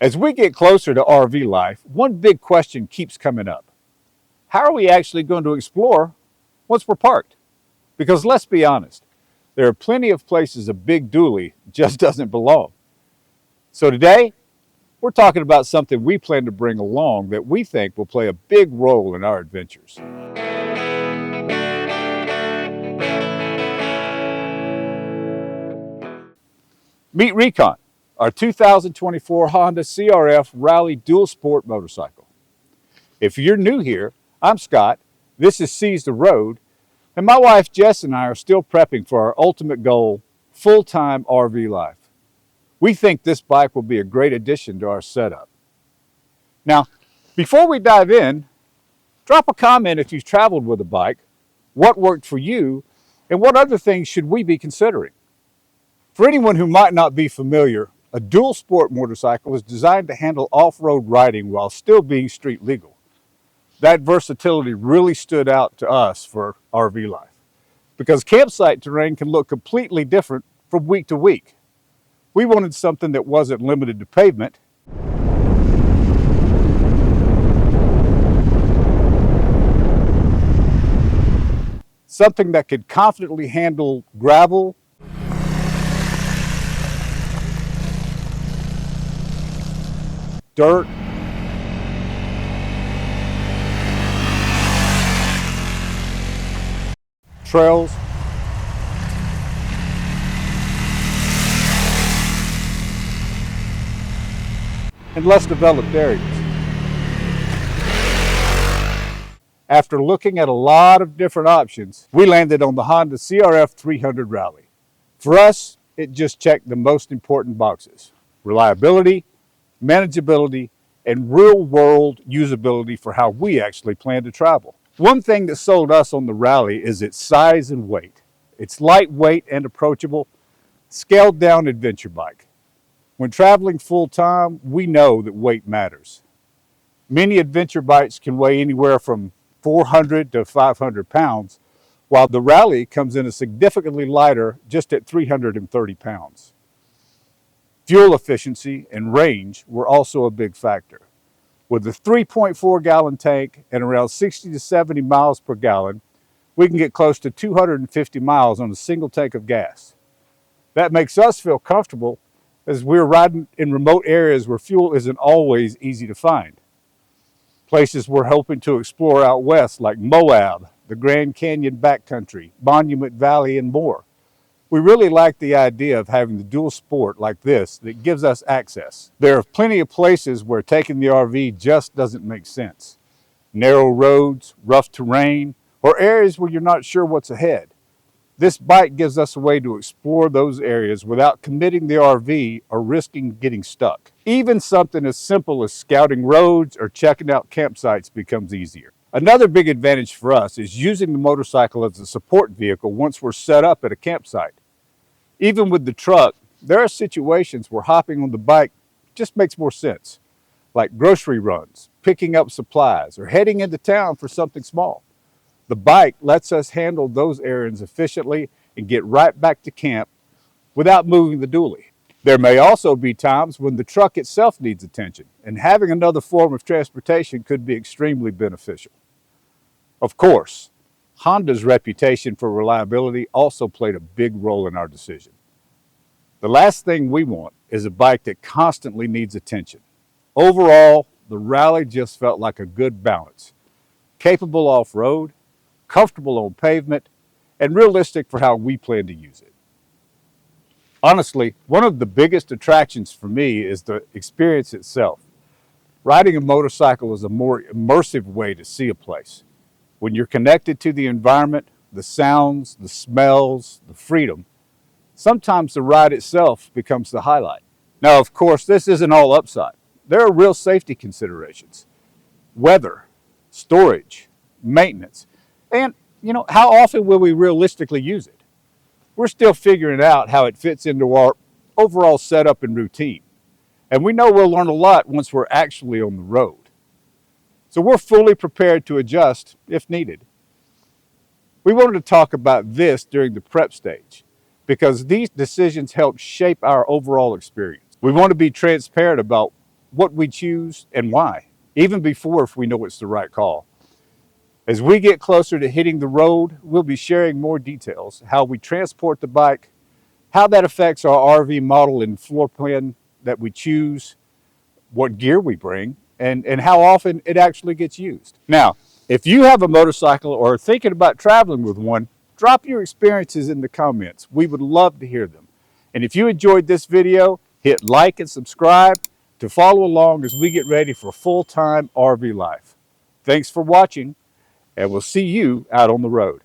As we get closer to RV life, one big question keeps coming up. How are we actually going to explore once we're parked? Because let's be honest, there are plenty of places a big dually just doesn't belong. So today, we're talking about something we plan to bring along that we think will play a big role in our adventures. Meet Recon, our 2024 Honda CRF Rally dual sport motorcycle. If you're new here, I'm Scott, this is Seize the Road, and my wife Jess and I are still prepping for our ultimate goal, full-time RV life. We think this bike will be a great addition to our setup. Now, before we dive in, drop a comment if you've traveled with a bike, what worked for you, and what other things should we be considering? For anyone who might not be familiar, a dual sport motorcycle is designed to handle off-road riding while still being street legal. That versatility really stood out to us for RV life because campsite terrain can look completely different from week to week. We wanted something that wasn't limited to pavement. Something that could confidently handle gravel, dirt, trails, and less developed areas. After looking at a lot of different options, we landed on the Honda CRF300 Rally. For us, it just checked the most important boxes: reliability, manageability, and real-world usability for how we actually plan to travel. One thing that sold us on the Rally is its size and weight. It's lightweight and approachable, scaled-down adventure bike. When traveling full-time, we know that weight matters. Many adventure bikes can weigh anywhere from 400 to 500 pounds, while the Rally comes in a significantly lighter, just at 330 pounds. Fuel efficiency and range were also a big factor. With a 3.4 gallon tank and around 60 to 70 miles per gallon, we can get close to 250 miles on a single tank of gas. That makes us feel comfortable as we're riding in remote areas where fuel isn't always easy to find. Places we're hoping to explore out west like Moab, the Grand Canyon backcountry, Monument Valley, and more. We really like the idea of having the dual sport like this that gives us access. There are plenty of places where taking the RV just doesn't make sense. Narrow roads, rough terrain, or areas where you're not sure what's ahead. This bike gives us a way to explore those areas without committing the RV or risking getting stuck. Even something as simple as scouting roads or checking out campsites becomes easier. Another big advantage for us is using the motorcycle as a support vehicle once we're set up at a campsite. Even with the truck, there are situations where hopping on the bike just makes more sense, like grocery runs, picking up supplies, or heading into town for something small. The bike lets us handle those errands efficiently and get right back to camp without moving the dually. There may also be times when the truck itself needs attention, and having another form of transportation could be extremely beneficial. Of course, Honda's reputation for reliability also played a big role in our decision. The last thing we want is a bike that constantly needs attention. Overall, the Rally just felt like a good balance. Capable off-road, comfortable on pavement, and realistic for how we plan to use it. Honestly, one of the biggest attractions for me is the experience itself. Riding a motorcycle is a more immersive way to see a place. When you're connected to the environment, the sounds, the smells, the freedom, sometimes the ride itself becomes the highlight. Now, of course, this isn't all upside. There are real safety considerations. Weather, storage, maintenance, and, how often will we realistically use it? We're still figuring out how it fits into our overall setup and routine. And we know we'll learn a lot once we're actually on the road. So we're fully prepared to adjust if needed. We wanted to talk about this during the prep stage because these decisions help shape our overall experience. We want to be transparent about what we choose and why, even before if we know it's the right call. As we get closer to hitting the road, we'll be sharing more details, how we transport the bike, how that affects our RV model and floor plan that we choose, what gear we bring, and how often it actually gets used. Now, if you have a motorcycle or are thinking about traveling with one, drop your experiences in the comments. We would love to hear them. And if you enjoyed this video, hit like and subscribe to follow along as we get ready for full-time RV life. Thanks for watching, and we'll see you out on the road.